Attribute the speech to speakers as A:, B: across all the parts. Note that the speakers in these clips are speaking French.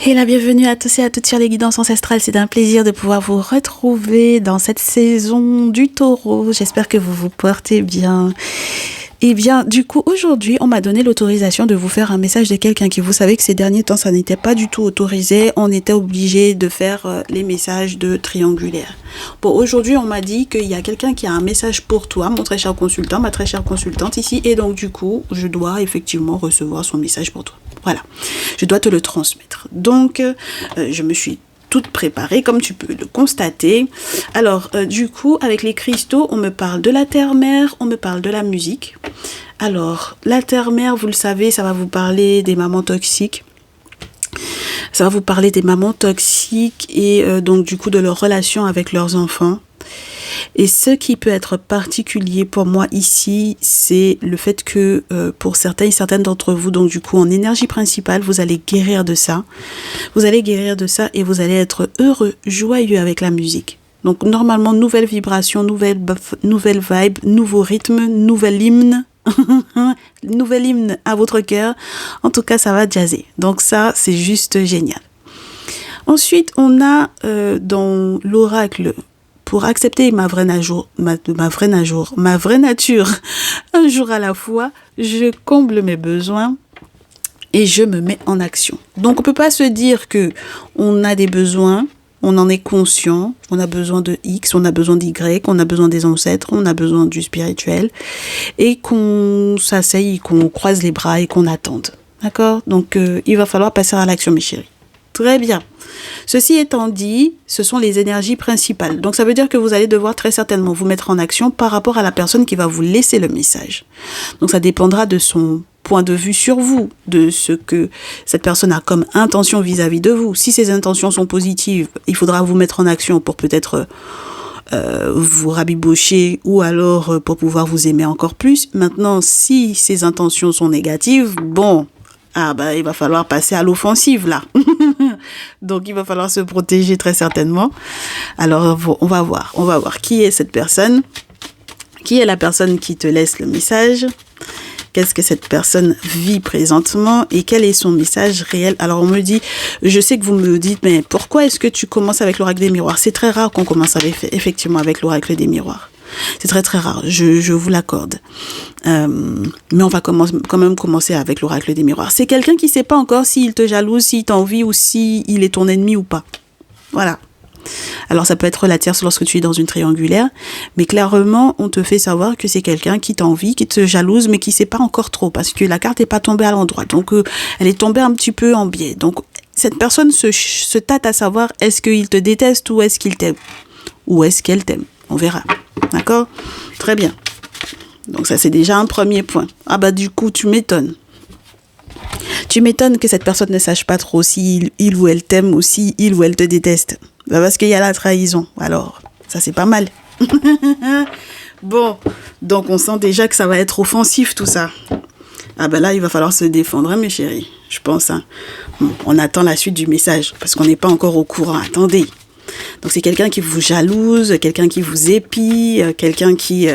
A: Et la bienvenue à tous et à toutes sur les guidances ancestrales. C'est un plaisir de pouvoir vous retrouver dans cette saison du taureau. J'espère que vous vous portez bien. Eh bien, du coup, aujourd'hui, on m'a donné l'autorisation de vous faire un message de quelqu'un qui, vous savez que ces derniers temps, ça n'était pas du tout autorisé. On était obligé de faire les messages de triangulaire. Bon, aujourd'hui, on m'a dit qu'il y a quelqu'un qui a un message pour toi, mon très cher consultant, ma très chère consultante ici. Et donc, du coup, je dois effectivement recevoir son message pour toi. Voilà, je dois te le transmettre. Donc, je me suis toute préparée, comme tu peux le constater. Alors, du coup, avec les cristaux, on me parle de la terre-mère, on me parle de la musique. Alors, la terre-mère, vous le savez, ça va vous parler des mamans toxiques. Ça va vous parler des mamans toxiques et donc, du coup, de leur relation avec leurs enfants. Et ce qui peut être particulier pour moi ici, c'est le fait que pour certains et certaines d'entre vous, donc du coup en énergie principale, vous allez guérir de ça. Vous allez guérir de ça et vous allez être heureux, joyeux avec la musique. Donc normalement, nouvelle vibration, nouvelle vibe, nouveau rythme, nouvel hymne. Nouvel hymne à votre cœur. En tout cas, ça va jazzer. Donc ça, c'est juste génial. Ensuite, on a dans l'oracle, pour accepter ma vraie nature, un jour à la fois, je comble mes besoins et je me mets en action. Donc, on ne peut pas se dire que on a des besoins, on en est conscient, on a besoin de X, on a besoin d'Y, on a besoin des ancêtres, on a besoin du spirituel, et qu'on s'asseye, qu'on croise les bras et qu'on attende. D'accord ? Donc, il va falloir passer à l'action, mes chéris. Très bien. Ceci étant dit, ce sont les énergies principales. Donc, ça veut dire que vous allez devoir très certainement vous mettre en action par rapport à la personne qui va vous laisser le message. Donc, ça dépendra de son point de vue sur vous, de ce que cette personne a comme intention vis-à-vis de vous. Si ces intentions sont positives, il faudra vous mettre en action pour peut-être vous rabibocher ou alors pour pouvoir vous aimer encore plus. Maintenant, si ces intentions sont négatives, bon... il va falloir passer à l'offensive, là. Donc, il va falloir se protéger très certainement. Alors, on va voir qui est cette personne. Qui est la personne qui te laisse le message? Qu'est-ce que cette personne vit présentement et quel est son message réel? Alors, on me dit, je sais que vous me dites, mais pourquoi est-ce que tu commences avec l'oracle des miroirs? C'est très rare qu'on commence effectivement avec l'oracle des miroirs. C'est très très rare, je vous l'accorde. Mais on va quand même commencer avec l'oracle des miroirs. C'est quelqu'un qui ne sait pas encore s'il te jalouse, s'il t'envie ou s'il est ton ennemi ou pas. Voilà. Alors ça peut être la tierce lorsque tu es dans une triangulaire, mais clairement on te fait savoir que c'est quelqu'un qui t'envie, qui te jalouse, mais qui ne sait pas encore trop parce que la carte n'est pas tombée à l'endroit. Donc elle est tombée un petit peu en biais. Donc cette personne se tâte à savoir est-ce qu'il te déteste ou est-ce qu'il t'aime? Ou est-ce qu'elle t'aime? On verra. D'accord? Très bien. Donc ça, c'est déjà un premier point. Du coup, tu m'étonnes. Tu m'étonnes que cette personne ne sache pas trop si il ou elle t'aime ou si il ou elle te déteste. Parce qu'il y a la trahison. Alors, ça, c'est pas mal. Bon, donc on sent déjà que ça va être offensif, tout ça. Là, il va falloir se défendre, hein, mes chéris. Je pense. Hein. Bon, on attend la suite du message parce qu'on n'est pas encore au courant. Attendez. Donc, c'est quelqu'un qui vous jalouse, quelqu'un qui vous épie, quelqu'un qui...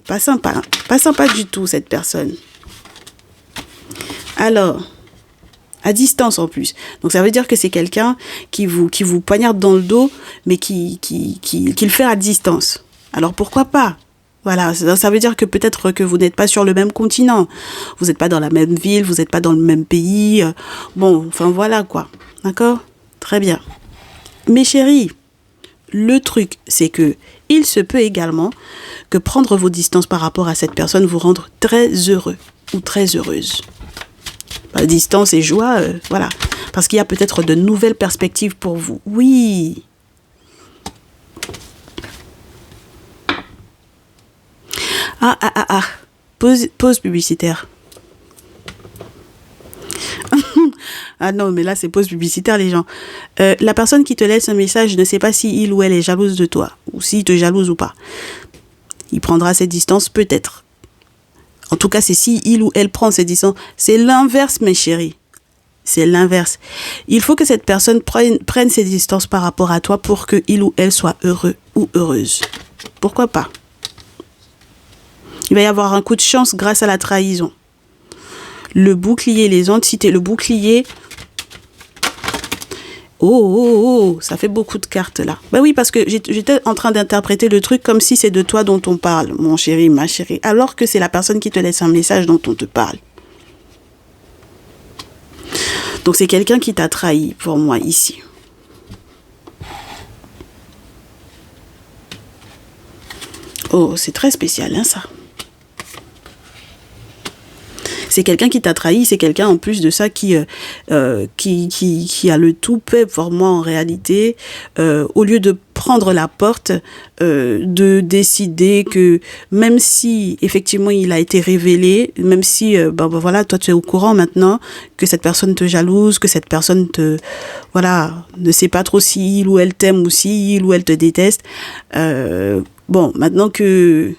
A: pas sympa. Hein. Pas sympa du tout, cette personne. Alors, à distance en plus. Donc, ça veut dire que c'est quelqu'un qui vous poignarde dans le dos, mais qui le fait à distance. Alors, pourquoi pas ? Voilà, ça veut dire que peut-être que vous n'êtes pas sur le même continent. Vous n'êtes pas dans la même ville, vous n'êtes pas dans le même pays. Bon, enfin, voilà quoi. D'accord ? Très bien. Mes chéris, le truc, c'est que il se peut également que prendre vos distances par rapport à cette personne vous rende très heureux ou très heureuse. Distance et joie, voilà. Parce qu'il y a peut-être de nouvelles perspectives pour vous. Oui. Pause publicitaire. Non, mais là, c'est pause publicitaire, les gens. La personne qui te laisse un message ne sait pas si il ou elle est jalouse de toi, ou s'il te jalouse ou pas. Il prendra ses distances, peut-être. En tout cas, c'est si il ou elle prend ses distances. C'est l'inverse, mes chéris. C'est l'inverse. Il faut que cette personne prenne ses distances par rapport à toi pour que il ou elle soit heureux ou heureuse. Pourquoi pas? Il va y avoir un coup de chance grâce à la trahison. Le bouclier, les entités, le bouclier. Oh, ça fait beaucoup de cartes là. Ben oui, parce que j'étais en train d'interpréter le truc comme si c'est de toi dont on parle, mon chéri, ma chérie, alors que c'est la personne qui te laisse un message dont on te parle. Donc c'est quelqu'un qui t'a trahi pour moi ici. Oh, c'est très spécial, hein, ça. C'est quelqu'un qui t'a trahi, c'est quelqu'un en plus de ça qui a le toupet pour moi en réalité. Au lieu de prendre la porte, de décider que même si effectivement il a été révélé, même si voilà, toi tu es au courant maintenant que cette personne te jalouse, que cette personne ne sait pas trop si il ou elle t'aime ou si il ou elle te déteste. Maintenant que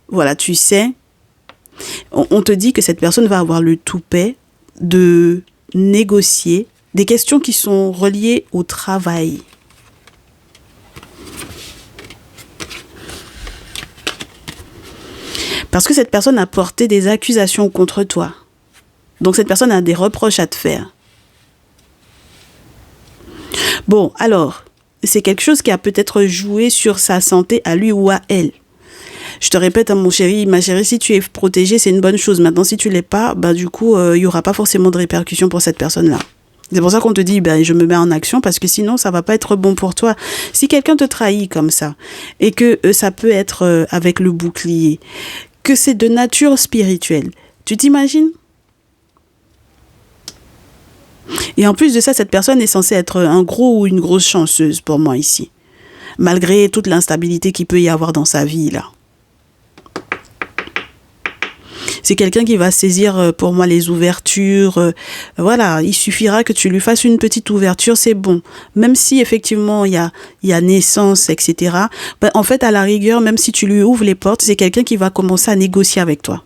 A: voilà, tu sais. On te dit que cette personne va avoir le toupet de négocier des questions qui sont reliées au travail. Parce que cette personne a porté des accusations contre toi. Donc cette personne a des reproches à te faire. Bon, alors, c'est quelque chose qui a peut-être joué sur sa santé à lui ou à elle. Je te répète, mon chéri, ma chérie, si tu es protégé, c'est une bonne chose. Maintenant, si tu l'es pas, du coup, il y aura pas forcément de répercussions pour cette personne-là. C'est pour ça qu'on te dit, je me mets en action parce que sinon, ça va pas être bon pour toi. Si quelqu'un te trahit comme ça et que ça peut être avec le bouclier, que c'est de nature spirituelle, tu t'imagines? Et en plus de ça, cette personne est censée être un gros ou une grosse chanceuse pour moi ici. Malgré toute l'instabilité qu'il peut y avoir dans sa vie, là. C'est quelqu'un qui va saisir pour moi les ouvertures. Voilà, il suffira que tu lui fasses une petite ouverture, c'est bon. Même si effectivement il y a naissance, etc. En fait, à la rigueur, même si tu lui ouvres les portes, c'est quelqu'un qui va commencer à négocier avec toi.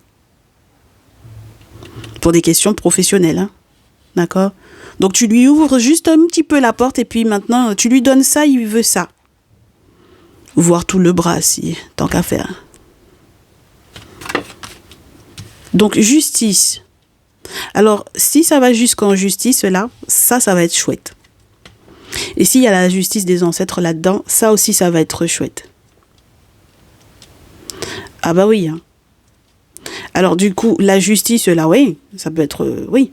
A: Pour des questions professionnelles, hein. D'accord? Donc tu lui ouvres juste un petit peu la porte et puis maintenant tu lui donnes ça, il veut ça. Voire tout le bras, si tant qu'à faire. Donc, justice. Alors, si ça va jusqu'en justice, là, ça va être chouette. Et s'il y a la justice des ancêtres là-dedans, ça aussi, ça va être chouette. Ah bah oui. Hein. Alors, du coup, la justice, là, oui, ça peut être... oui.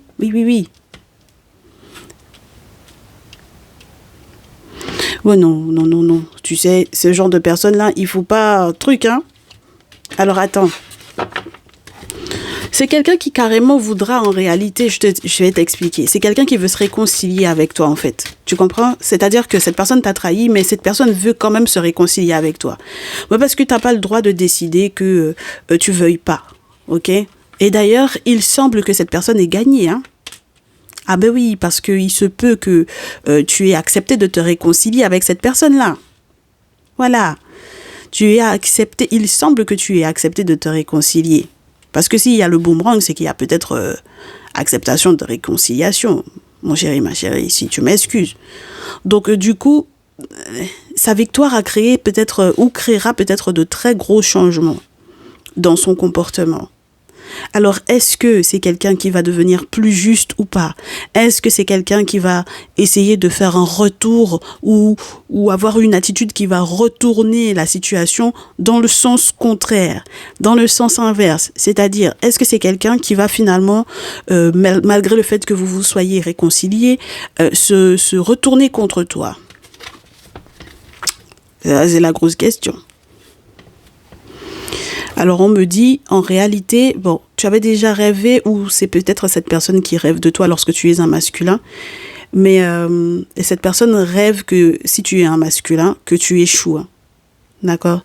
A: Ouais, non. Tu sais, ce genre de personnes-là, il faut pas... truc, hein. Alors, attends. C'est quelqu'un qui carrément voudra en réalité, je vais t'expliquer, c'est quelqu'un qui veut se réconcilier avec toi en fait, tu comprends? C'est-à-dire que cette personne t'a trahi, mais cette personne veut quand même se réconcilier avec toi. Mais parce que tu n'as pas le droit de décider que tu veuilles pas, ok? Et d'ailleurs, il semble que cette personne ait gagné, hein? Ah ben oui, parce qu'il se peut que tu aies accepté de te réconcilier avec cette personne-là. Voilà, il semble que tu aies accepté de te réconcilier. Parce que s'il y a le boomerang, c'est qu'il y a peut-être acceptation de réconciliation. Mon chéri, ma chérie, si tu m'excuses. Donc, du coup, sa victoire a créé peut-être ou créera peut-être de très gros changements dans son comportement. Alors, est-ce que c'est quelqu'un qui va devenir plus juste ou pas? Est-ce que c'est quelqu'un qui va essayer de faire un retour ou avoir une attitude qui va retourner la situation dans le sens contraire, dans le sens inverse? C'est-à-dire, est-ce que c'est quelqu'un qui va finalement, malgré le fait que vous vous soyez réconciliés, se retourner contre toi? C'est la grosse question. Alors, on me dit, en réalité, bon, tu avais déjà rêvé, ou c'est peut-être cette personne qui rêve de toi lorsque tu es un masculin, mais et cette personne rêve que si tu es un masculin, que tu échoues. Hein. D'accord?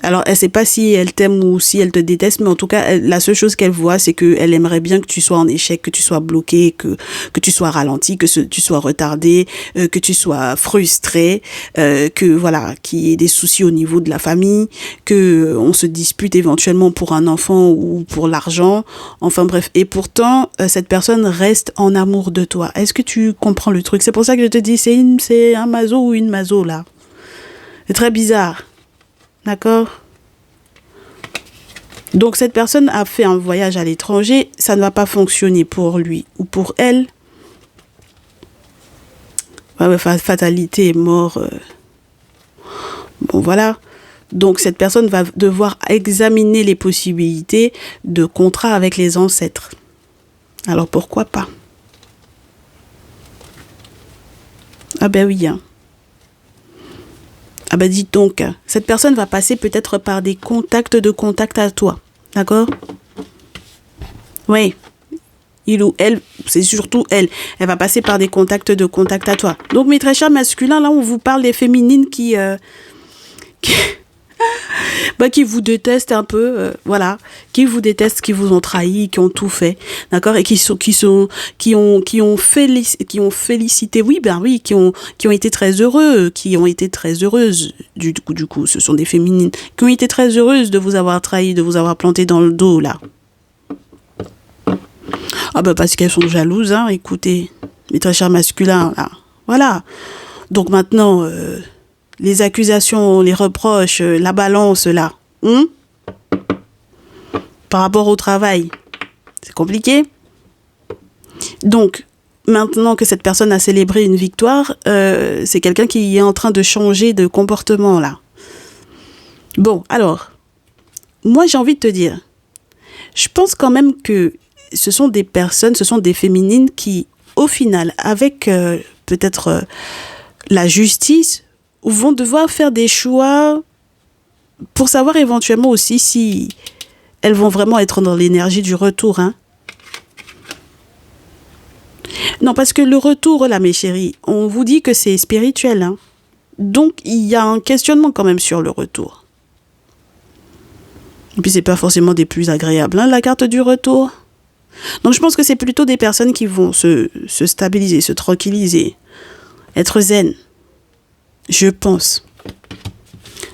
A: Alors, elle ne sait pas si elle t'aime ou si elle te déteste, mais en tout cas, la seule chose qu'elle voit, c'est qu'elle aimerait bien que tu sois en échec, que tu sois bloqué, que tu sois ralenti, que tu sois retardé, que tu sois frustré, que voilà, qu'il y ait des soucis au niveau de la famille, que on se dispute éventuellement pour un enfant ou pour l'argent. Enfin bref, et pourtant, cette personne reste en amour de toi. Est-ce que tu comprends le truc? C'est pour ça que je te dis, c'est un maso ou une maso là. C'est très bizarre. D'accord? Donc, cette personne a fait un voyage à l'étranger, ça ne va pas fonctionner pour lui ou pour elle. Ouais, fatalité, mort. Bon, voilà. Donc, cette personne va devoir examiner les possibilités de contrat avec les ancêtres. Alors, pourquoi pas? Ah ben oui, hein. Ah ben dis donc, cette personne va passer peut-être par des contacts à toi. D'accord? Oui. Il ou elle, c'est surtout elle. Elle va passer par des contacts à toi. Donc, mes très chers masculins, là, on vous parle des féminines qui qui vous détestent un peu, voilà, qui vous détestent, qui vous ont trahi, qui ont tout fait, d'accord, et qui ont félicité, oui, ben oui, qui ont été très heureux, qui ont été très heureuses, du coup, ce sont des féminines, qui ont été très heureuses de vous avoir trahi, de vous avoir planté dans le dos, là. Ah ben, parce qu'elles sont jalouses, hein, écoutez, mes très chers masculins, là, voilà. Donc maintenant, les accusations, les reproches, la balance, là, par rapport au travail, c'est compliqué. Donc, maintenant que cette personne a célébré une victoire, c'est quelqu'un qui est en train de changer de comportement, là. Bon, alors, moi, j'ai envie de te dire, je pense quand même que ce sont des personnes, ce sont des féminines qui, au final, avec peut-être la justice, vont devoir faire des choix pour savoir éventuellement aussi si elles vont vraiment être dans l'énergie du retour. Hein. Non, parce que le retour, là, mes chéris, on vous dit que c'est spirituel. Hein. Donc, il y a un questionnement quand même sur le retour. Et puis, c'est pas forcément des plus agréables, hein, la carte du retour. Donc, je pense que c'est plutôt des personnes qui vont se stabiliser, se tranquilliser, être zen. Je pense.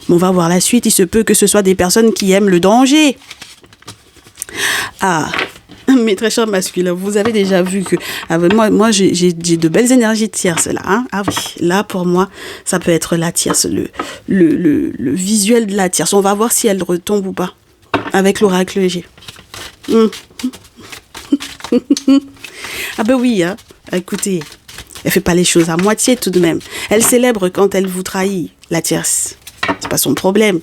A: Mais on va voir la suite. Il se peut que ce soit des personnes qui aiment le danger. Ah, mes très chers masculins, vous avez déjà vu que moi j'ai de belles énergies de tierce là. Hein? Ah oui, là pour moi, ça peut être la tierce, le visuel de la tierce. On va voir si elle retombe ou pas avec l'oracle G. Ah ben oui, hein. Écoutez, elle fait pas les choses à moitié tout de même. Elle célèbre quand elle vous trahit, la tierce. C'est pas son problème.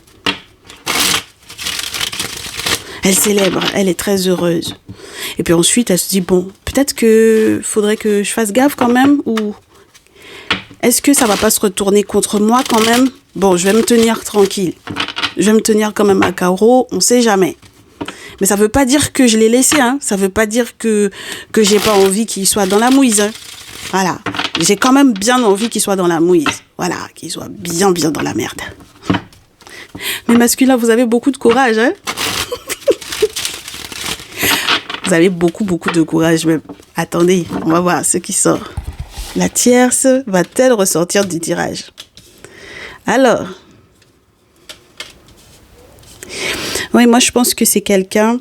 A: Elle célèbre, elle est très heureuse. Et puis ensuite, elle se dit, bon, peut-être que faudrait que je fasse gaffe quand même, ou est-ce que ça va pas se retourner contre moi quand même? Bon, je vais me tenir tranquille. Je vais me tenir quand même à carreau, on sait jamais. Mais ça veut pas dire que je l'ai laissé, hein. Ça veut pas dire que j'ai pas envie qu'il soit dans la mouise, hein. Voilà. J'ai quand même bien envie qu'il soit dans la mouise. Voilà, qu'il soit bien dans la merde. Mais masculin, vous avez beaucoup de courage, hein. Vous avez beaucoup de courage même. Attendez, on va voir ce qui sort. La tierce va-t-elle ressortir du tirage? Alors. Oui, moi je pense que c'est quelqu'un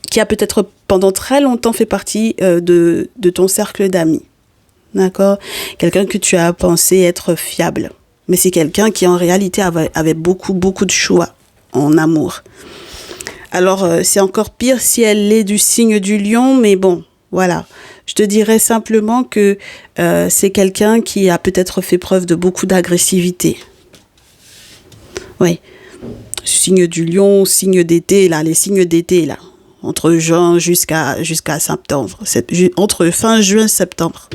A: qui a peut-être pendant très longtemps fait partie de ton cercle d'amis. D'accord? Quelqu'un que tu as pensé être fiable. Mais c'est quelqu'un qui en réalité avait beaucoup de choix en amour. Alors, c'est encore pire si elle est du signe du lion, mais bon, voilà. Je te dirais simplement que c'est quelqu'un qui a peut-être fait preuve de beaucoup d'agressivité. Oui. Signe du lion, signe d'été, là, les signes d'été, là. Entre juin jusqu'à septembre. Entre fin juin et septembre.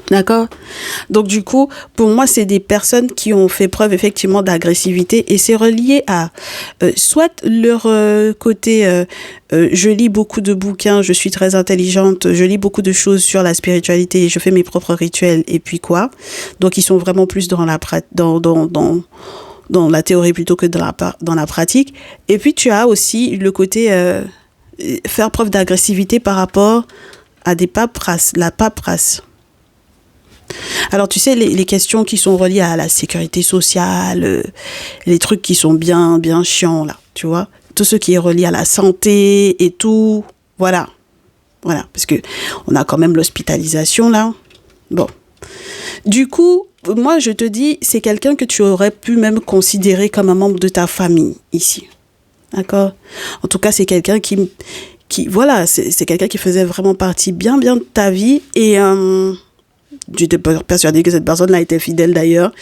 A: D'accord? Donc, du coup, pour moi, c'est des personnes qui ont fait preuve effectivement d'agressivité et c'est relié à soit leur côté je lis beaucoup de bouquins, je suis très intelligente, je lis beaucoup de choses sur la spiritualité, je fais mes propres rituels et puis quoi. Donc, ils sont vraiment plus dans la théorie plutôt que dans la pratique. Et puis, tu as aussi le côté faire preuve d'agressivité par rapport à la paperasse. Alors, tu sais, les questions qui sont reliées à la sécurité sociale, les trucs qui sont bien chiants, là, tu vois. Tout ce qui est relié à la santé et tout, voilà. Voilà, parce que on a quand même l'hospitalisation, là. Bon. Du coup, moi, je te dis, c'est quelqu'un que tu aurais pu même considérer comme un membre de ta famille, ici. D'accord? En tout cas, c'est quelqu'un voilà, c'est quelqu'un qui faisait vraiment partie bien de ta vie. Et j'étais persuadée que cette personne-là était fidèle d'ailleurs.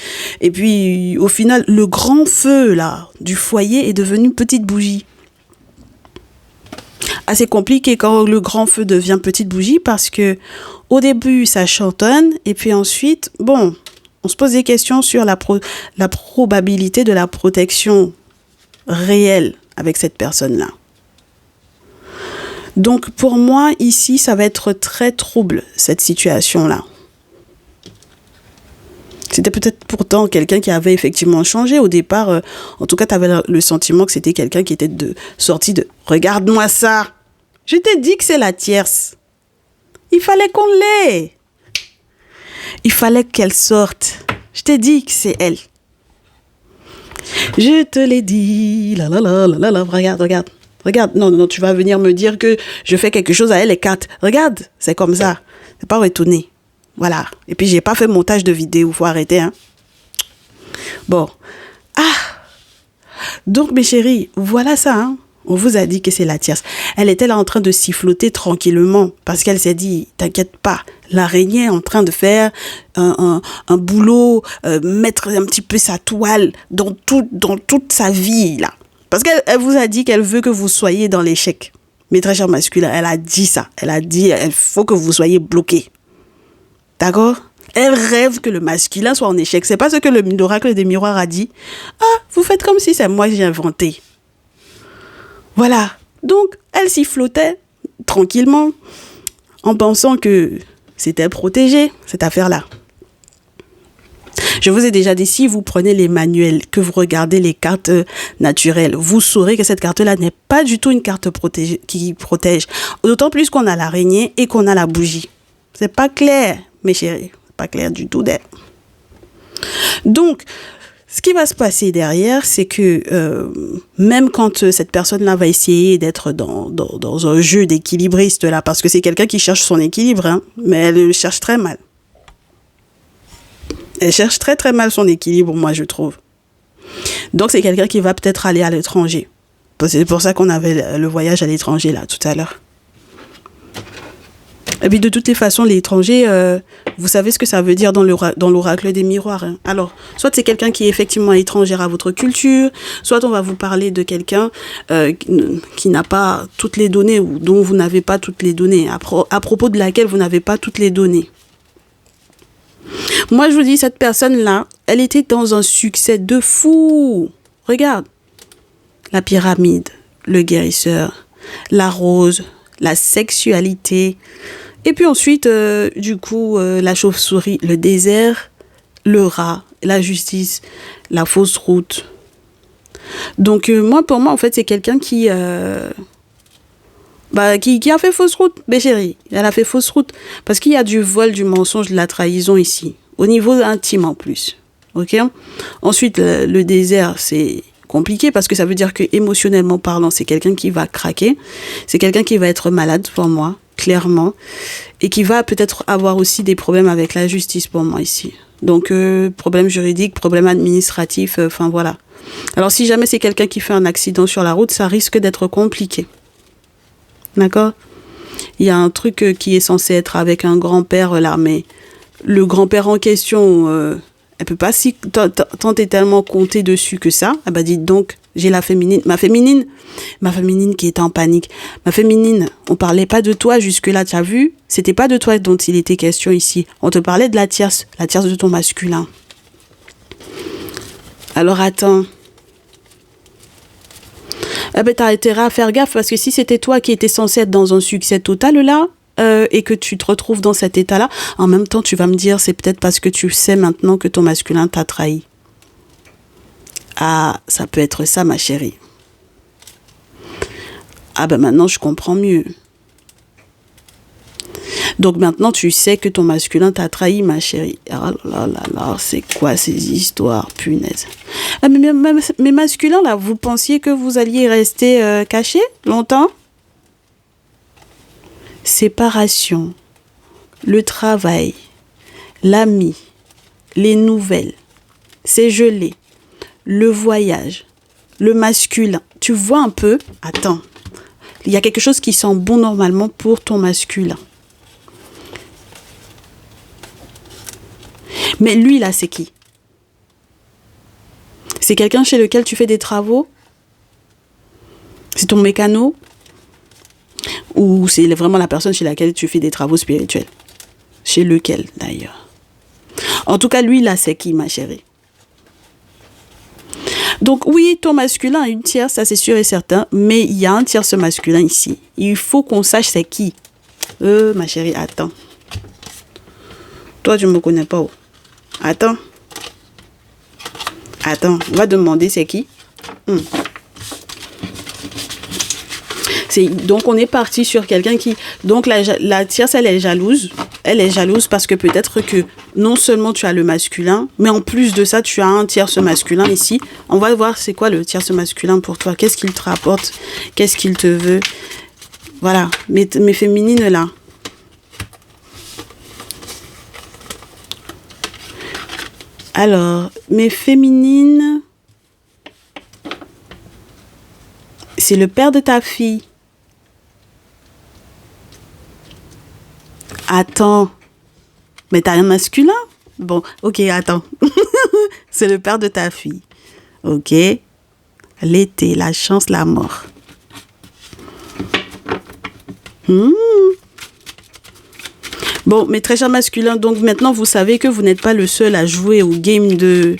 A: Et puis, au final, le grand feu, là, du foyer est devenu une petite bougie. Assez compliqué quand le grand feu devient petite bougie parce que au début, ça chantonne. Et puis ensuite, bon, on se pose des questions sur la probabilité de la protection réelle avec cette personne-là. Donc, pour moi, ici, ça va être très trouble, cette situation-là. C'était peut-être pourtant quelqu'un qui avait effectivement changé. Au départ, en tout cas, tu avais le sentiment que c'était quelqu'un qui était sorti de « Regarde-moi ça !» Je t'ai dit que c'est la tierce. Il fallait qu'on l'ait. Il fallait qu'elle sorte. Je t'ai dit que c'est elle. Je te l'ai dit. La la la la la. Regarde. Non, tu vas venir me dire que je fais quelque chose à elle et Kat. Regarde, c'est comme ça. C'est pas étonné. Voilà. Et puis, j'ai pas fait montage de vidéo. Faut arrêter, hein. Bon. Donc, mes chéris, voilà ça, hein. On vous a dit que c'est la tierce. Elle était là en train de siffloter tranquillement parce qu'elle s'est dit, t'inquiète pas, l'araignée est en train de faire un boulot, mettre un petit peu sa toile dans toute sa vie, là. Parce qu'elle vous a dit qu'elle veut que vous soyez dans l'échec. Mes très chers masculins, elle a dit ça. Elle a dit, il faut que vous soyez bloqués. D'accord? Elle rêve que le masculin soit en échec. C'est pas ce que l'oracle des miroirs a dit. Ah, vous faites comme si c'est moi que j'ai inventé. Voilà. Donc, elle s'y flottait tranquillement en pensant que c'était protégé, cette affaire-là. Je vous ai déjà dit, si vous prenez les manuels, que vous regardez les cartes naturelles, vous saurez que cette carte-là n'est pas du tout une carte qui protège. D'autant plus qu'on a l'araignée et qu'on a la bougie. C'est pas clair, mes chéris. C'est pas clair du tout. Donc, ce qui va se passer derrière, c'est que même quand cette personne-là va essayer d'être dans un jeu d'équilibriste, là, parce que c'est quelqu'un qui cherche son équilibre, hein, mais elle le cherche très mal. Elle cherche très très mal son équilibre, moi je trouve. Donc c'est quelqu'un qui va peut-être aller à l'étranger. C'est pour ça qu'on avait le voyage à l'étranger là tout à l'heure. Et puis de toutes les façons, l'étranger, vous savez ce que ça veut dire dans l'oracle des miroirs. Hein. Alors, soit c'est quelqu'un qui est effectivement étranger à votre culture, soit on va vous parler de quelqu'un qui n'a pas toutes les données ou dont vous n'avez pas toutes les données, à propos de laquelle vous n'avez pas toutes les données. Moi, je vous dis, cette personne-là, elle était dans un succès de fou. Regarde, la pyramide, le guérisseur, la rose, la sexualité. Et puis ensuite, la chauve-souris, le désert, le rat, la justice, la fausse route. Donc, pour moi, en fait, c'est quelqu'un qui a fait fausse route, mes chéris. Elle a fait fausse route. Parce qu'il y a du vol, du mensonge, de la trahison ici. Au niveau intime en plus. Ok? Ensuite, le désert, c'est compliqué parce que ça veut dire que émotionnellement parlant, c'est quelqu'un qui va craquer. C'est quelqu'un qui va être malade pour moi, clairement. Et qui va peut-être avoir aussi des problèmes avec la justice pour moi ici. Donc, problème juridique, problème administratif, enfin voilà. Alors, si jamais c'est quelqu'un qui fait un accident sur la route, ça risque d'être compliqué. D'accord? Il y a un truc qui est censé être avec un grand-père là, mais le grand-père en question, elle peut pas tant t'es tellement compté dessus que ça. Ah bah dites donc, j'ai ma féminine qui était en panique. Ma féminine, on parlait pas de toi jusque-là, tu as vu? C'était pas de toi dont il était question ici. On te parlait de la tierce de ton masculin. Alors attends. Ah ben t'as intérêt à faire gaffe parce que si c'était toi qui étais censé être dans un succès total là et que tu te retrouves dans cet état-là, en même temps tu vas me dire c'est peut-être parce que tu sais maintenant que ton masculin t'a trahi. Ah, ça peut être ça ma chérie. Ah ben maintenant je comprends mieux. Donc maintenant tu sais que ton masculin t'a trahi ma chérie. Ah là là là, c'est quoi ces histoires, punaise. Ah, mais masculins là, vous pensiez que vous alliez rester cachés longtemps? Séparation, le travail, l'ami, les nouvelles, c'est gelé, le voyage, le masculin. tu vois un peu, attends, il y a quelque chose qui sent bon normalement pour ton masculin. Mais lui, là, c'est qui? C'est quelqu'un chez lequel tu fais des travaux? C'est ton mécano? Ou c'est vraiment la personne chez laquelle tu fais des travaux spirituels? Chez lequel, d'ailleurs? En tout cas, lui, là, c'est qui, ma chérie? Donc, oui, ton masculin a une tierce, ça c'est sûr et certain, mais il y a un tierce masculin ici. Il faut qu'on sache c'est qui. Ma chérie, attends. Toi, tu ne me connais pas. Oh. Attends. Attends, on va demander c'est qui. Donc, on est parti sur quelqu'un qui... Donc, la tierce, elle est jalouse. Elle est jalouse parce que peut-être que non seulement tu as le masculin, mais en plus de ça, tu as un tierce masculin ici. On va voir c'est quoi le tierce masculin pour toi. Qu'est-ce qu'il te rapporte? Qu'est-ce qu'il te veut? Voilà, mes féminines là. Alors, mes féminines... C'est le père de ta fille. Attends. Mais t'as un masculin? Bon, ok, attends. C'est le père de ta fille. Ok. L'été, la chance, la mort. Bon, mes très chers masculins, donc maintenant vous savez que vous n'êtes pas le seul à jouer au game de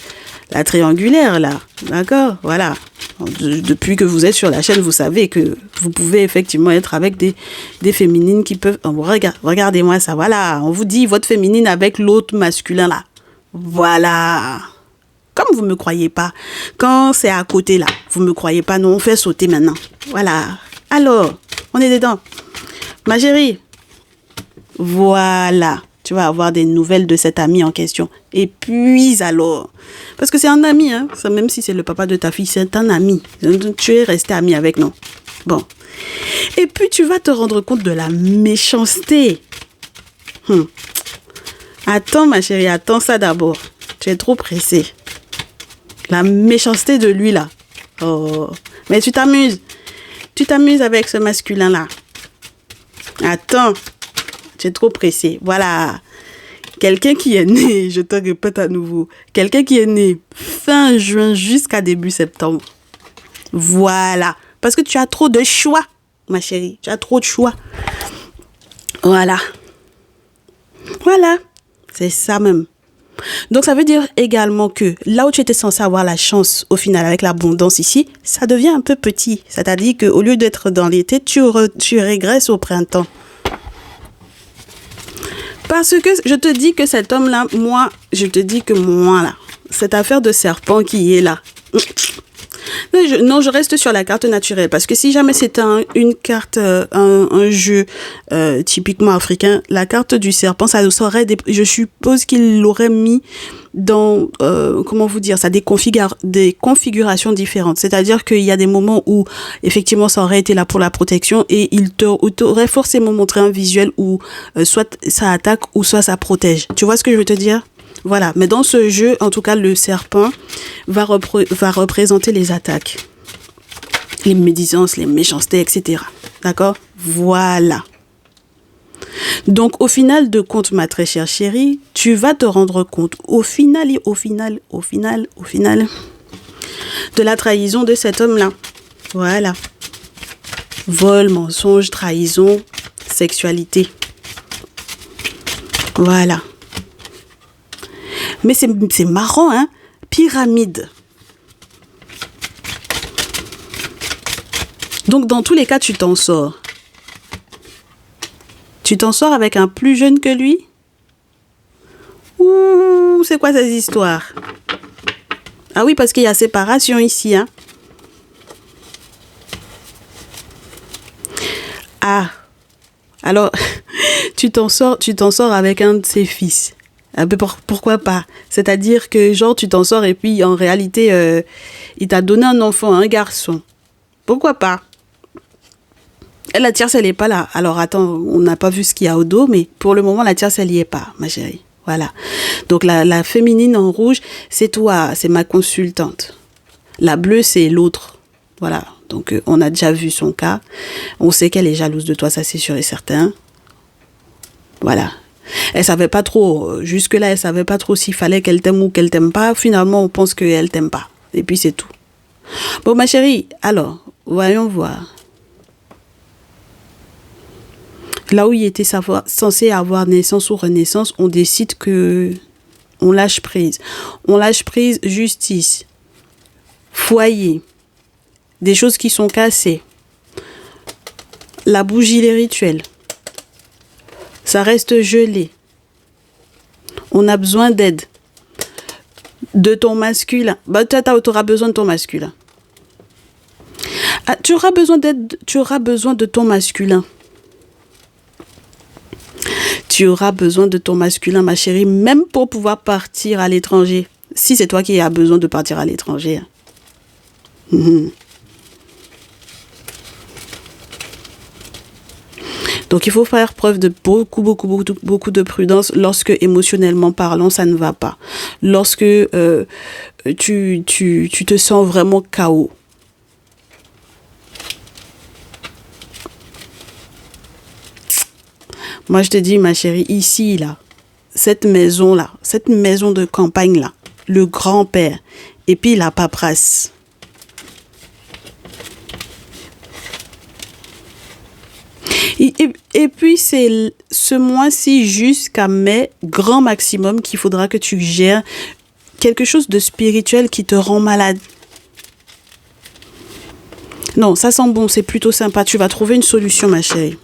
A: la triangulaire, là. D'accord? Voilà. Depuis que vous êtes sur la chaîne, vous savez que vous pouvez effectivement être avec des féminines qui peuvent... Oh, regardez-moi ça, voilà. On vous dit votre féminine avec l'autre masculin, là. Voilà. Comme vous ne me croyez pas, quand c'est à côté, là, vous ne me croyez pas, non, on fait sauter maintenant. Voilà. Alors, on est dedans. Ma chérie, voilà. Tu vas avoir des nouvelles de cet ami en question. Et puis alors, parce que c'est un ami, hein, même si c'est le papa de ta fille, c'est un ami. Tu es resté ami avec, non? Bon. Et puis tu vas te rendre compte de la méchanceté. Attends ma chérie, attends ça d'abord. Tu es trop pressée. La méchanceté de lui là. Oh, mais tu t'amuses. Tu t'amuses avec ce masculin là. Attends. Tu es trop pressé. Voilà. Quelqu'un qui est né, je te répète à nouveau, quelqu'un qui est né fin juin jusqu'à début septembre. Voilà. Parce que tu as trop de choix, ma chérie. Tu as trop de choix. Voilà. Voilà. C'est ça même. Donc, ça veut dire également que là où tu étais censé avoir la chance, au final, avec l'abondance ici, ça devient un peu petit. C'est-à-dire qu'au lieu d'être dans l'été, tu régresses au printemps. Parce que je te dis que cet homme-là, là, cette affaire de serpent qui est là. Non, je reste sur la carte naturelle. Parce que si jamais c'était une carte, un jeu typiquement africain, la carte du serpent, ça aurait je suppose qu'il l'aurait mis dans, comment vous dire ça, des configurations différentes. C'est-à-dire qu'il y a des moments où, effectivement, ça aurait été là pour la protection et il t'aurait forcément montré un visuel où soit ça attaque ou soit ça protège. Tu vois ce que je veux te dire? Voilà, mais dans ce jeu, en tout cas, le serpent va représenter les attaques, les médisances, les méchancetés, etc. D'accord? Voilà. Donc, au final de compte, ma très chère chérie, tu vas te rendre compte, au final, de la trahison de cet homme-là. Voilà. Vol, mensonge, trahison, sexualité. Voilà. Mais c'est marrant, hein? Pyramide. Donc, dans tous les cas, tu t'en sors. Tu t'en sors avec un plus jeune que lui? Ouh, c'est quoi ces histoires? Ah oui, parce qu'il y a séparation ici, hein? Ah. Alors, tu t'en sors avec un de ses fils. Pourquoi pas? C'est-à-dire que genre tu t'en sors et puis en réalité il t'a donné un enfant, un garçon. Pourquoi pas? Et la tierce elle est pas là. Alors attends, on n'a pas vu ce qu'il y a au dos, mais pour le moment la tierce elle y est pas, ma chérie. Voilà. Donc la féminine en rouge, c'est toi, c'est ma consultante. La bleue c'est l'autre. Voilà. Donc, on a déjà vu son cas. On sait qu'elle est jalouse de toi, ça c'est sûr et certain. Voilà. Elle savait pas trop, jusque-là, elle savait pas trop s'il fallait qu'elle t'aime ou qu'elle t'aime pas. Finalement, on pense qu'elle t'aime pas. Et puis, c'est tout. Bon, ma chérie, alors, voyons voir. Là où il était censé avoir naissance ou renaissance, on décide que on lâche prise. On lâche prise, justice, foyer, des choses qui sont cassées, la bougie, les rituels. Ça reste gelé. On a besoin d'aide. De ton masculin. Bah, tu auras besoin de ton masculin. Ah, tu auras besoin d'aide. Tu auras besoin de ton masculin. Tu auras besoin de ton masculin, ma chérie, même pour pouvoir partir à l'étranger. Si c'est toi qui as besoin de partir à l'étranger. Donc, il faut faire preuve de beaucoup de prudence lorsque, émotionnellement parlant, ça ne va pas. Lorsque tu te sens vraiment KO. Moi, je te dis, ma chérie, ici, là, cette maison-là, cette maison de campagne-là, le grand-père, et puis la paperasse. Et puis, c'est ce mois-ci jusqu'à mai, grand maximum, qu'il faudra que tu gères quelque chose de spirituel qui te rend malade. Non, ça sent bon, c'est plutôt sympa. Tu vas trouver une solution, ma chérie.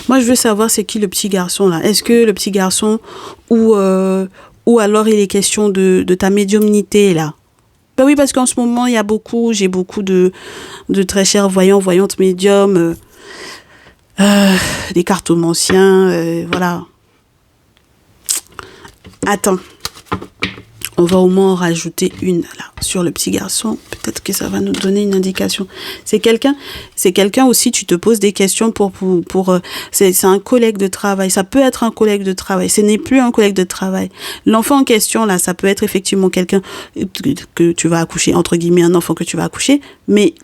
A: Moi, je veux savoir c'est qui le petit garçon, là. Est-ce que le petit garçon ou alors il est question de ta médiumnité, là? Ben oui, parce qu'en ce moment, j'ai beaucoup de très chers voyants, voyantes médiums, des cartomanciens, voilà. Attends. On va au moins en rajouter une, là, sur le petit garçon. Peut-être que ça va nous donner une indication. C'est quelqu'un aussi, tu te poses des questions c'est un collègue de travail. Ça peut être un collègue de travail. Ce n'est plus un collègue de travail. L'enfant en question, là, ça peut être effectivement quelqu'un que tu vas accoucher, entre guillemets, un enfant que tu vas accoucher. Mais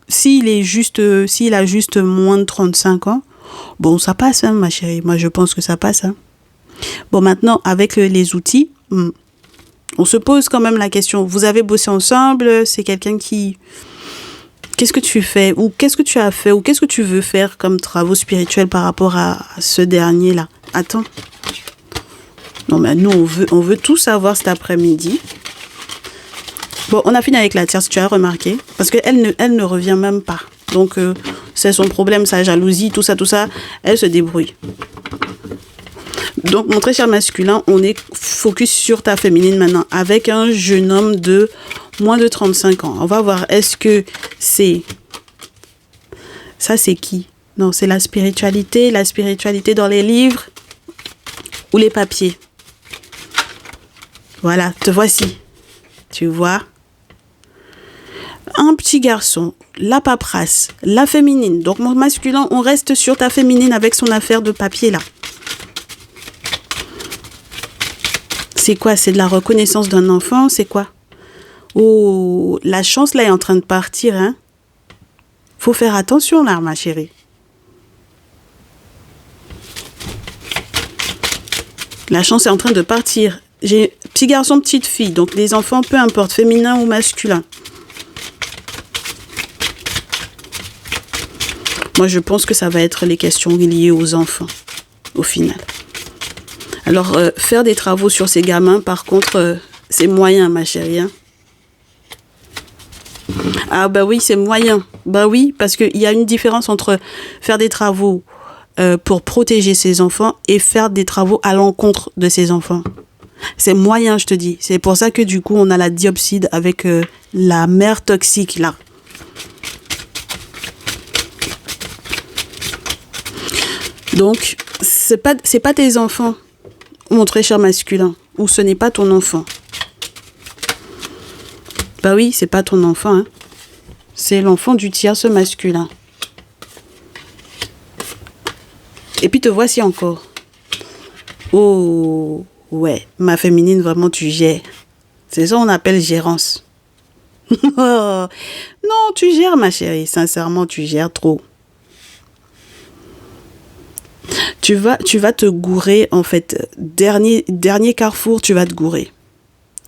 A: s'il a juste moins de 35 ans, bon, ça passe, hein, ma chérie. Moi, je pense que ça passe, hein. Bon, maintenant, avec les outils, on se pose quand même la question. Vous avez bossé ensemble, c'est quelqu'un qui... Qu'est-ce que tu fais? Ou qu'est-ce que tu as fait? Ou qu'est-ce que tu veux faire comme travaux spirituels par rapport à ce dernier-là? Attends. Non, mais nous, on veut tout savoir cet après-midi. Bon, on a fini avec la tierce, tu as remarqué. Parce qu'elle ne revient même pas. Donc, c'est son problème, sa jalousie, tout ça. Elle se débrouille. Donc, mon très cher masculin, on est focus sur ta féminine maintenant, avec un jeune homme de moins de 35 ans. On va voir, est-ce que c'est... Ça, c'est qui? Non, c'est la spiritualité dans les livres ou les papiers. Voilà, te voici. Tu vois? Un petit garçon, la paperasse, la féminine. Donc, mon masculin, on reste sur ta féminine avec son affaire de papier, là. C'est quoi? C'est de la reconnaissance d'un enfant? C'est quoi? Oh, la chance, là, est en train de partir, hein? Faut faire attention, là, ma chérie. La chance est en train de partir. J'ai petit garçon, petite fille. Donc, les enfants, peu importe, féminin ou masculin. Moi, je pense que ça va être les questions liées aux enfants, au final. Alors, faire des travaux sur ces gamins, par contre, c'est moyen, ma chérie. Hein. Ah, bah oui, c'est moyen. Bah oui, parce qu'il y a une différence entre faire des travaux pour protéger ses enfants et faire des travaux à l'encontre de ses enfants. C'est moyen, je te dis. C'est pour ça que, du coup, on a la diopside avec la mère toxique, là. Donc, c'est pas tes enfants. Mon très cher masculin, ou ce n'est pas ton enfant. Bah oui, c'est pas ton enfant, hein. C'est l'enfant du tierce masculin. Et puis te voici encore. Oh, ouais, ma féminine, vraiment tu gères. C'est ça qu'on appelle gérance. Non, tu gères, ma chérie. Sincèrement, tu gères trop. Tu vas te gourer, en fait. Dernier carrefour, tu vas te gourer.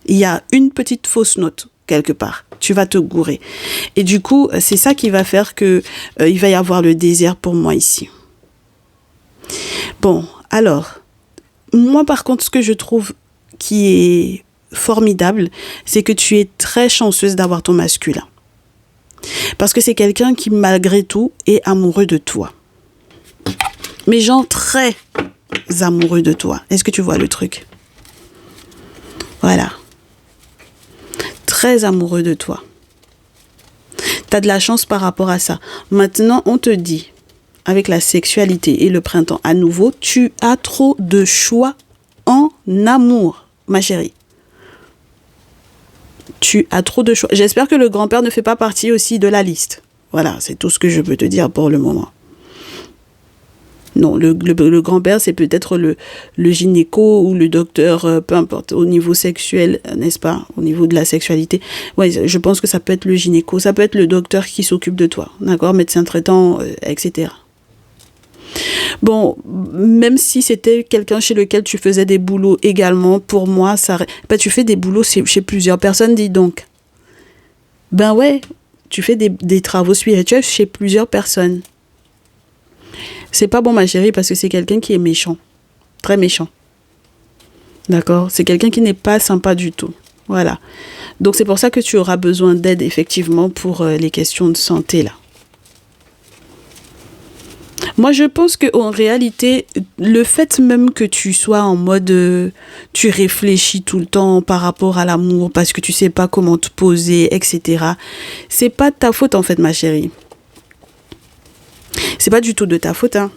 A: Il y a une petite fausse note, quelque part. Tu vas te gourer. Et du coup, c'est ça qui va faire que il va y avoir le désert pour moi ici. Bon, alors, moi, par contre, ce que je trouve qui est formidable, c'est que tu es très chanceuse d'avoir ton masculin. Parce que c'est quelqu'un qui, malgré tout, est amoureux de toi. Mais genre très amoureux de toi. Est-ce que tu vois le truc? Voilà. Très amoureux de toi. T'as de la chance par rapport à ça. Maintenant, on te dit, avec la sexualité et le printemps à nouveau, tu as trop de choix en amour, ma chérie. Tu as trop de choix. J'espère que le grand-père ne fait pas partie aussi de la liste. Voilà, c'est tout ce que je peux te dire pour le moment. Non, le grand-père, c'est peut-être le gynéco ou le docteur, peu importe, au niveau sexuel, n'est-ce pas? Au niveau de la sexualité. Oui, je pense que ça peut être le gynéco, ça peut être le docteur qui s'occupe de toi, d'accord? Médecin traitant, etc. Bon, même si c'était quelqu'un chez lequel tu faisais des boulots également, pour moi, ça... Ben, tu fais des boulots chez plusieurs personnes, dis donc. Ben ouais, tu fais des travaux spirituels chez plusieurs personnes. C'est pas bon, ma chérie, parce que c'est quelqu'un qui est méchant. Très méchant. D'accord? C'est quelqu'un qui n'est pas sympa du tout. Voilà. Donc, c'est pour ça que tu auras besoin d'aide, effectivement, pour les questions de santé, là. Moi, je pense qu'en réalité, le fait même que tu sois en mode... tu réfléchis tout le temps par rapport à l'amour, parce que tu sais pas comment te poser, etc. C'est pas de ta faute, en fait, ma chérie. C'est pas du tout de ta faute, hein.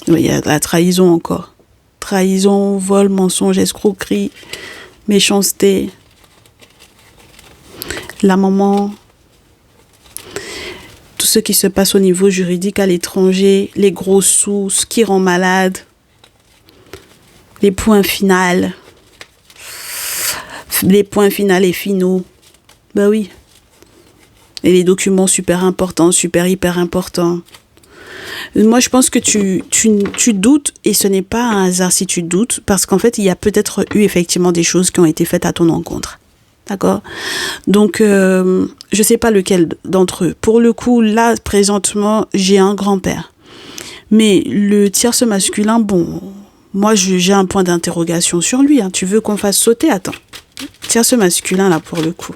A: Il y a la trahison encore. Trahison, vol, mensonge, escroquerie, méchanceté. La maman. Tout ce qui se passe au niveau juridique à l'étranger. Les gros sous, ce qui rend malade. Les points finaux. Les points finaux et finaux. Ben oui. Et les documents super importants, super hyper importants. Moi, je pense que tu doutes, et ce n'est pas un hasard si tu doutes, parce qu'en fait, il y a peut-être eu effectivement des choses qui ont été faites à ton encontre. D'accord? Donc, je ne sais pas lequel d'entre eux. Pour le coup, là, présentement, j'ai un grand-père. Mais le tierce masculin, bon, moi, j'ai un point d'interrogation sur lui. Hein. Tu veux qu'on fasse sauter? Attends. Tierce masculin, là, pour le coup.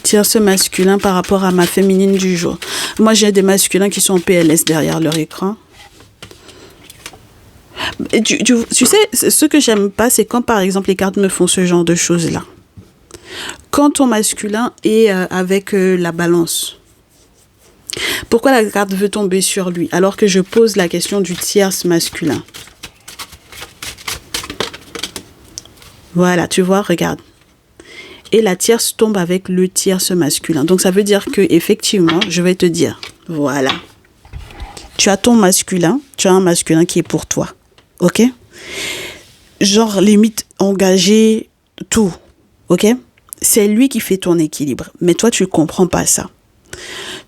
A: Tierce masculin par rapport à ma féminine du jour. Moi, j'ai des masculins qui sont en PLS derrière leur écran. Et tu sais, ce que j'aime pas, c'est quand, par exemple, les cartes me font ce genre de choses-là. Quand ton masculin est avec la balance. Pourquoi la carte veut tomber sur lui alors que je pose la question du tierce masculin? Voilà, tu vois, regarde. Et la tierce tombe avec le tierce masculin. Donc, ça veut dire que effectivement, je vais te dire, voilà. Tu as ton masculin, tu as un masculin qui est pour toi. Ok? Genre, limite, engagé, tout. Ok? C'est lui qui fait ton équilibre. Mais toi, tu ne comprends pas ça.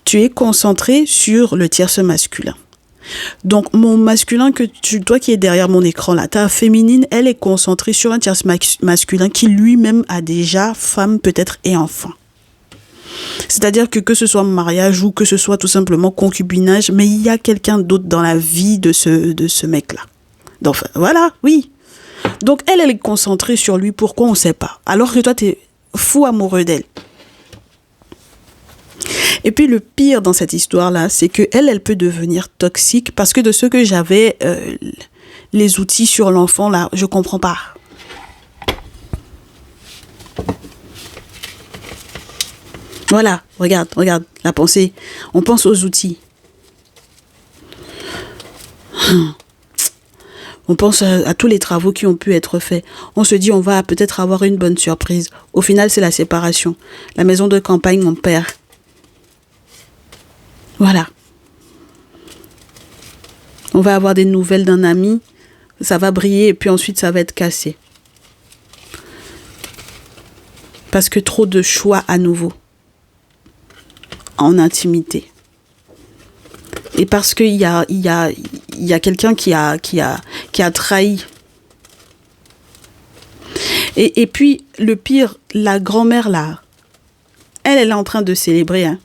A: Tu es concentré sur le tierce masculin. Donc, mon masculin, toi qui es derrière mon écran là, ta féminine, elle est concentrée sur un tierce masculin qui lui-même a déjà femme peut-être et enfant. C'est-à-dire que ce soit mariage ou que ce soit tout simplement concubinage, mais il y a quelqu'un d'autre dans la vie de ce mec-là. Donc, voilà, oui. Donc, elle est concentrée sur lui. Pourquoi on ne sait pas? Alors que toi, tu es fou amoureux d'elle. Et puis le pire dans cette histoire-là, c'est que elle peut devenir toxique parce que de ce que j'avais, les outils sur l'enfant, là, je comprends pas. Voilà, regarde, la pensée. On pense aux outils. On pense à tous les travaux qui ont pu être faits. On se dit, on va peut-être avoir une bonne surprise. Au final, c'est la séparation. La maison de campagne, on perd. Voilà. On va avoir des nouvelles d'un ami, ça va briller et puis ensuite ça va être cassé. Parce que trop de choix à nouveau. En intimité. Et parce qu'il y a quelqu'un qui a trahi. Et puis, le pire, la grand-mère là, elle est en train de célébrer. Hein.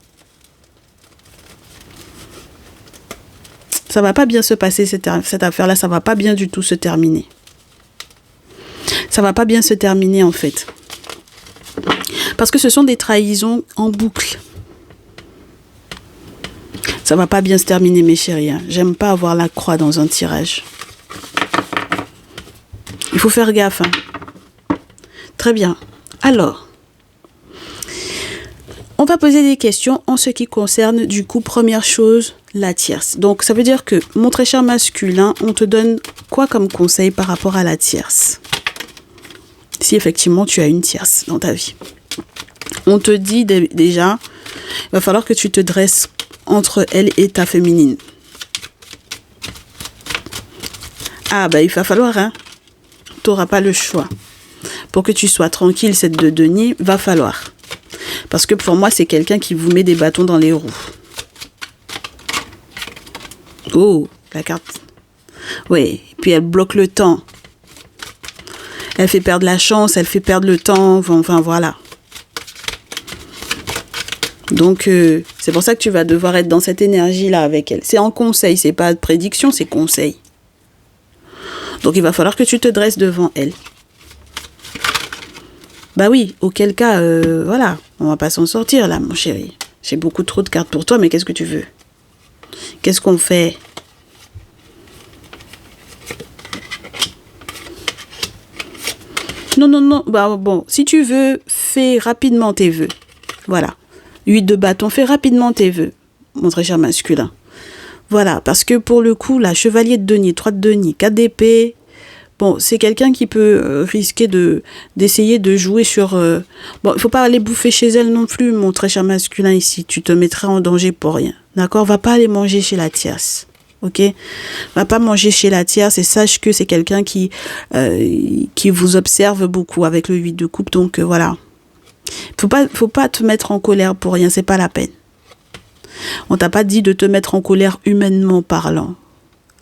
A: Ça va pas bien se passer cette affaire-là, ça va pas bien du tout se terminer. Ça va pas bien se terminer en fait. Parce que ce sont des trahisons en boucle. Ça va pas bien se terminer mes chéris. Hein. J'aime pas avoir la croix dans un tirage. Il faut faire gaffe. Hein. Très bien. Alors, on va poser des questions en ce qui concerne, du coup, première chose, la tierce. Donc, ça veut dire que, mon très cher masculin, on te donne quoi comme conseil par rapport à la tierce? Si effectivement, tu as une tierce dans ta vie. On te dit déjà, il va falloir que tu te dresses entre elle et ta féminine. Ah, bah, il va falloir, hein. Tu n'auras pas le choix. Pour que tu sois tranquille, cette de denier, va falloir. Parce que pour moi, c'est quelqu'un qui vous met des bâtons dans les roues. Oh, la carte. Oui, puis elle bloque le temps. Elle fait perdre la chance, elle fait perdre le temps. Enfin, voilà. Donc, c'est pour ça que tu vas devoir être dans cette énergie-là avec elle. C'est en conseil, c'est pas de prédiction, c'est conseil. Donc, il va falloir que tu te dresses devant elle. Bah oui, auquel cas, voilà, on va pas s'en sortir là, mon chéri. J'ai beaucoup trop de cartes pour toi, mais qu'est-ce que tu veux? Qu'est-ce qu'on fait? Non, non, non, bah bon, si tu veux, fais rapidement tes vœux. Voilà. 8 de bâton, fais rapidement tes vœux, mon très cher masculin. Voilà, parce que pour le coup, là, chevalier de denier, 3 de denier, 4 d'épée. Bon, c'est quelqu'un qui peut risquer d'essayer de jouer sur... Bon, il faut pas aller bouffer chez elle non plus, mon très cher masculin, ici. Tu te mettras en danger pour rien. D'accord? Va pas aller manger chez la tierce. Ok? Va pas manger chez la tierce et sache que c'est quelqu'un qui vous observe beaucoup avec le 8 de coupe. Donc, voilà. Faut pas te mettre en colère pour rien. C'est pas la peine. On t'a pas dit de te mettre en colère humainement parlant.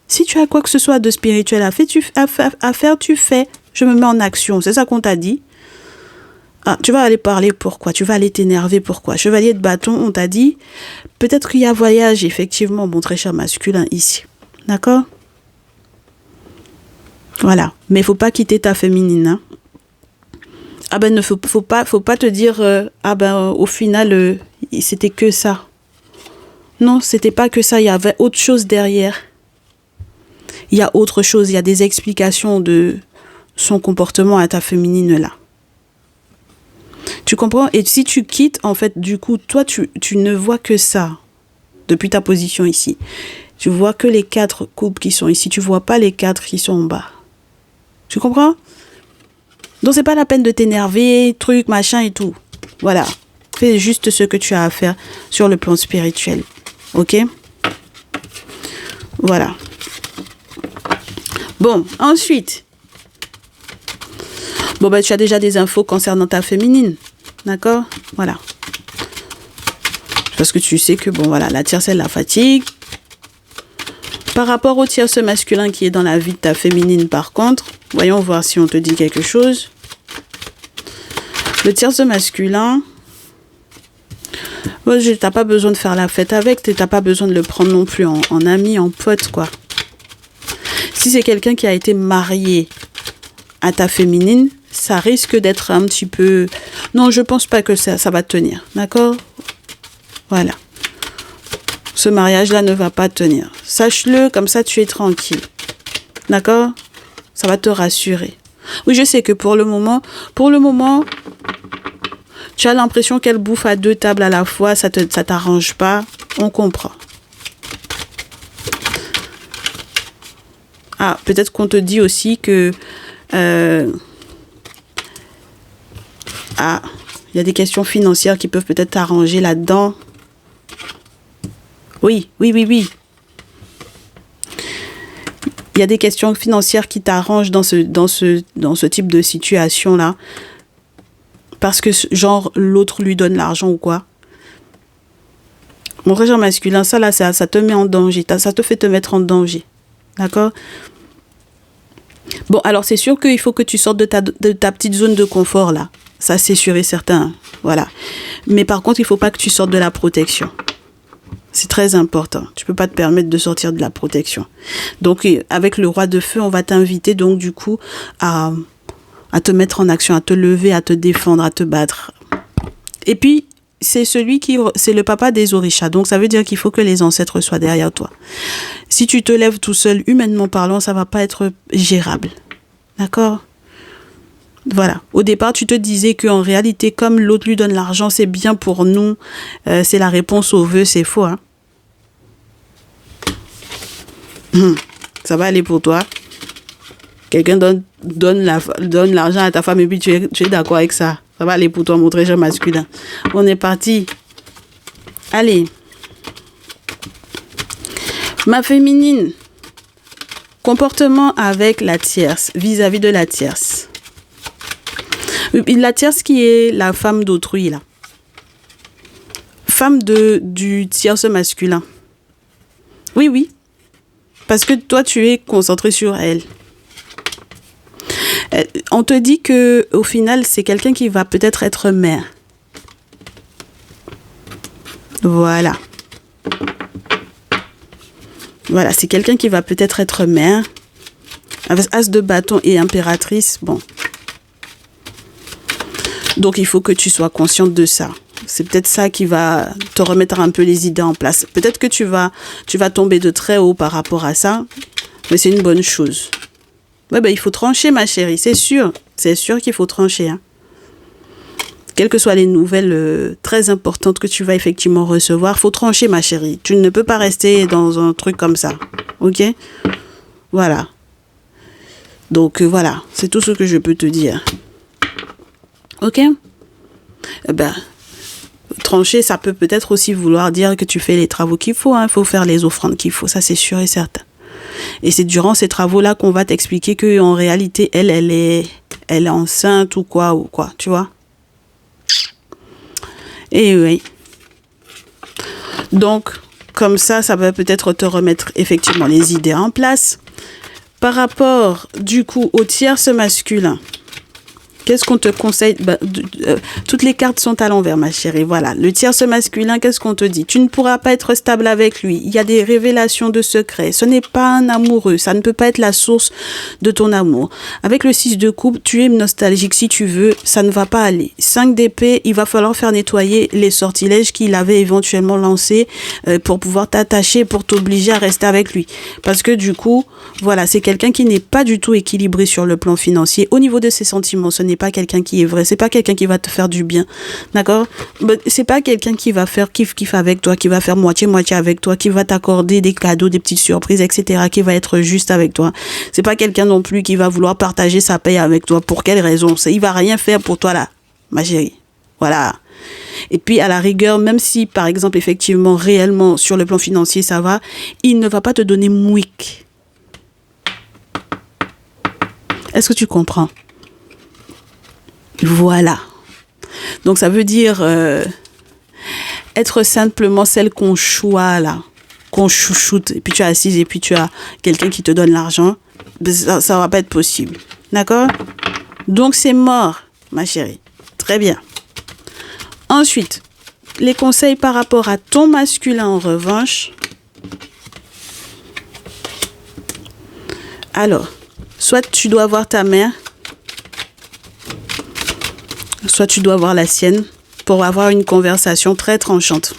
A: Si tu as quoi que ce soit de spirituel à faire, tu fais. Je me mets en action. C'est ça qu'on t'a dit. Ah, tu vas aller parler pourquoi? Tu vas aller t'énerver pourquoi? Chevalier de bâton, on t'a dit. Peut-être qu'il y a voyage, effectivement, mon très cher masculin, ici. D'accord? Voilà. Mais il ne faut pas quitter ta féminine. Hein. Ah ben, ne faut pas te dire, au final, c'était que ça. Non, c'était pas que ça. Il y avait autre chose derrière. Il y a autre chose, il y a des explications de son comportement à ta féminine là. Tu comprends? Et si tu quittes, en fait, du coup, toi, tu ne vois que ça depuis ta position ici. Tu vois que les 4 coupes qui sont ici. Tu vois pas les 4 qui sont en bas. Tu comprends? Donc, c'est pas la peine de t'énerver, truc, machin et tout. Voilà. Fais juste ce que tu as à faire sur le plan spirituel. Ok? Voilà. Bon, ensuite. Bon, ben, tu as déjà des infos concernant ta féminine. D'accord? Voilà. Parce que tu sais que, bon, voilà, la tierce, elle la fatigue. Par rapport au tierce masculin qui est dans la vie de ta féminine, par contre, voyons voir si on te dit quelque chose. Le tierce masculin, bon, t'as pas besoin de faire la fête avec, t'as pas besoin de le prendre non plus en ami, en pote, quoi. Si c'est quelqu'un qui a été marié à ta féminine, ça risque d'être un petit peu... Non, je pense pas que ça va tenir. D'accord? Voilà. Ce mariage-là ne va pas tenir. Sache-le, comme ça tu es tranquille. D'accord? Ça va te rassurer. Oui, je sais que pour le moment, tu as l'impression qu'elle bouffe à 2 tables à la fois, ça t'arrange pas. On comprend. Ah, peut-être qu'on te dit aussi que... il y a des questions financières qui peuvent peut-être t'arranger là-dedans. Oui. Il y a des questions financières qui t'arrangent dans ce type de situation-là. parce que, genre, l'autre lui donne l'argent ou quoi. Mon régent masculin, ça là, ça te met en danger. Ça te fait te mettre en danger. D'accord? Bon, alors c'est sûr qu'il faut que tu sortes de ta petite zone de confort là. Ça, c'est sûr et certain. Voilà. Mais par contre, il ne faut pas que tu sortes de la protection. C'est très important. Tu ne peux pas te permettre de sortir de la protection. Donc, avec le roi de feu, on va t'inviter donc du coup à te mettre en action, à te lever, à te défendre, à te battre. Et puis, c'est le papa des orishas. Donc, ça veut dire qu'il faut que les ancêtres soient derrière toi. Si tu te lèves tout seul, humainement parlant, ça ne va pas être gérable. D'accord ? Voilà. Au départ, tu te disais qu'en réalité, comme l'autre lui donne l'argent, c'est bien pour nous. C'est la réponse au vœu, c'est faux. Hein? Ça va aller pour toi. Quelqu'un donne l'argent à ta femme et puis tu es d'accord avec ça. Ça va aller pour toi, mon trésor masculin. On est parti. Allez. Ma féminine. Comportement avec la tierce, vis-à-vis de la tierce. La tierce qui est la femme d'autrui, là. Femme du tierce masculin. Oui, oui. Parce que toi, tu es concentré sur elle. On te dit que au final, c'est quelqu'un qui va peut-être être mère. Voilà. Voilà, c'est quelqu'un qui va peut-être être mère. Avec as de bâton et impératrice, bon. Donc, il faut que tu sois consciente de ça. C'est peut-être ça qui va te remettre un peu les idées en place. Peut-être que tu vas tomber de très haut par rapport à ça, mais c'est une bonne chose. Ouais, il faut trancher, ma chérie, c'est sûr. C'est sûr qu'il faut trancher. Hein. Quelles que soient les nouvelles très importantes que tu vas effectivement recevoir, il faut trancher, ma chérie. Tu ne peux pas rester dans un truc comme ça. Ok? Voilà. Donc, voilà. C'est tout ce que je peux te dire. Ok? Trancher, ça peut peut-être aussi vouloir dire que tu fais les travaux qu'il faut. Il faut faire les offrandes qu'il faut. Ça, c'est sûr et certain. Et c'est durant ces travaux-là qu'on va t'expliquer qu'en réalité, elle est enceinte ou quoi, tu vois? Et oui. Donc, comme ça va peut-être te remettre effectivement les idées en place. Par rapport, du coup, au tierce masculin, qu'est-ce qu'on te conseille? Toutes les cartes sont à l'envers, ma chérie. Voilà. Le tierce masculin, qu'est-ce qu'on te dit? Tu ne pourras pas être stable avec lui. Il y a des révélations de secrets. Ce n'est pas un amoureux. Ça ne peut pas être la source de ton amour. Avec le 6 de coupe, tu es nostalgique si tu veux. Ça ne va pas aller. 5 d'épée, il va falloir faire nettoyer les sortilèges qu'il avait éventuellement lancés pour pouvoir t'attacher, pour t'obliger à rester avec lui. Parce que du coup, voilà, c'est quelqu'un qui n'est pas du tout équilibré sur le plan financier. Au niveau de ses sentiments, ce n'est pas quelqu'un qui est vrai, c'est pas quelqu'un qui va te faire du bien, d'accord? C'est pas quelqu'un qui va faire kiff avec toi, qui va faire moitié avec toi, qui va t'accorder des cadeaux, des petites surprises, etc., qui va être juste avec toi. C'est pas quelqu'un non plus qui va vouloir partager sa paye avec toi. Pour quelle raison? Il va rien faire pour toi là, ma chérie. Voilà. Et puis à la rigueur, même si par exemple effectivement réellement sur le plan financier ça va, il ne va pas te donner mouik. Est-ce que tu comprends? Voilà. Donc, ça veut dire être simplement celle qu'on choisit, là, qu'on chouchoute. Et puis, tu es assise et puis tu as quelqu'un qui te donne l'argent. Ça ne va pas être possible. D'accord? Donc, c'est mort, ma chérie. Très bien. Ensuite, les conseils par rapport à ton masculin, en revanche. Alors, soit tu dois voir ta mère, soit tu dois voir la sienne pour avoir une conversation très tranchante.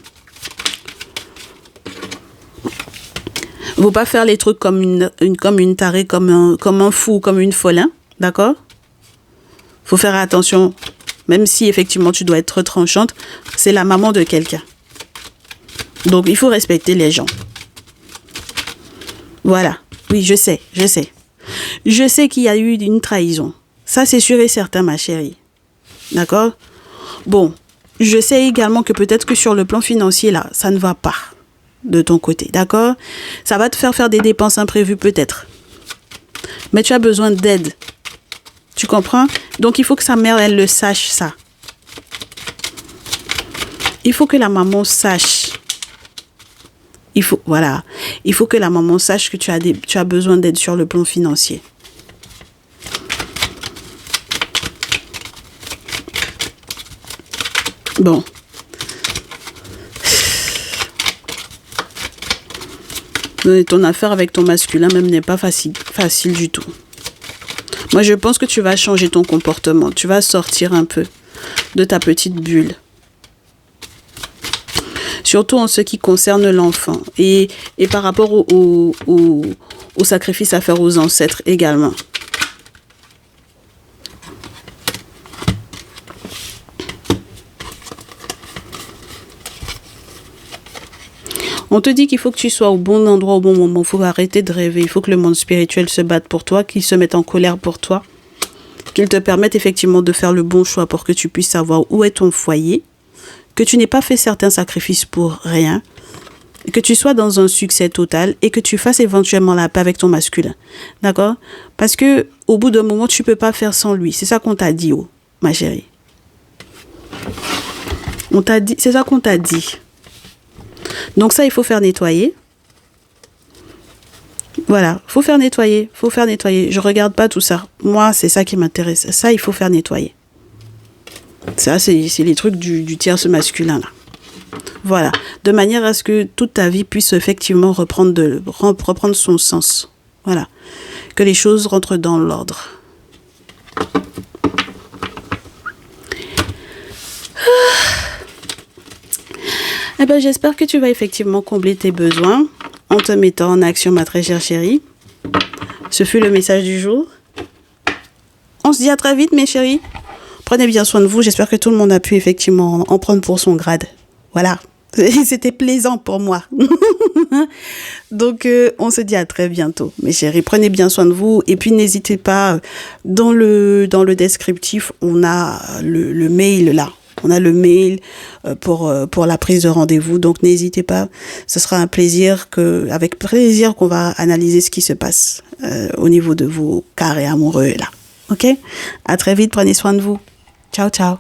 A: Il ne faut pas faire les trucs comme une tarée, comme un fou, comme une folle, hein, d'accord? Il faut faire attention, même si effectivement tu dois être tranchante, c'est la maman de quelqu'un. Donc il faut respecter les gens. Voilà, oui, je sais. Je sais qu'il y a eu une trahison. Ça, c'est sûr et certain, ma chérie. D'accord? Bon, je sais également que peut-être que sur le plan financier, là, ça ne va pas de ton côté. D'accord? Ça va te faire des dépenses imprévues, peut-être. Mais tu as besoin d'aide. Tu comprends? Donc, il faut que sa mère, elle le sache, ça. Il faut que la maman sache. Voilà. Il faut que la maman sache que tu as besoin d'aide sur le plan financier. Bon. Ton affaire avec ton masculin même n'est pas facile du tout. Moi, je pense que tu vas changer ton comportement. Tu vas sortir un peu de ta petite bulle. Surtout en ce qui concerne l'enfant. Et par rapport au sacrifice à faire aux ancêtres également. On te dit qu'il faut que tu sois au bon endroit au bon moment. Il faut arrêter de rêver. Il faut que le monde spirituel se batte pour toi, qu'il se mette en colère pour toi, qu'il te permette effectivement de faire le bon choix pour que tu puisses savoir où est ton foyer, que tu n'aies pas fait certains sacrifices pour rien, que tu sois dans un succès total et que tu fasses éventuellement la paix avec ton masculin. D'accord? Parce que au bout d'un moment, tu ne peux pas faire sans lui. C'est ça qu'on t'a dit, oh, ma chérie. C'est ça qu'on t'a dit. Donc ça, il faut faire nettoyer. Voilà, faut faire nettoyer. Je regarde pas tout ça. Moi, c'est ça qui m'intéresse. Ça, il faut faire nettoyer. Ça, c'est les trucs du tierce masculin, là. Voilà, de manière à ce que toute ta vie puisse effectivement reprendre son sens. Voilà, que les choses rentrent dans l'ordre. Eh ben, j'espère que tu vas effectivement combler tes besoins en te mettant en action, ma très chère chérie. Ce fut le message du jour. On se dit à très vite, mes chéris. Prenez bien soin de vous. J'espère que tout le monde a pu effectivement en prendre pour son grade. Voilà. C'était plaisant pour moi. Donc, on se dit à très bientôt, mes chéris. Prenez bien soin de vous. Et puis, n'hésitez pas, dans le descriptif, on a le mail là. On a le mail pour la prise de rendez-vous. Donc, n'hésitez pas. Ce sera avec plaisir qu'on va analyser ce qui se passe au niveau de vos carrés amoureux là. OK? À très vite. Prenez soin de vous. Ciao, ciao.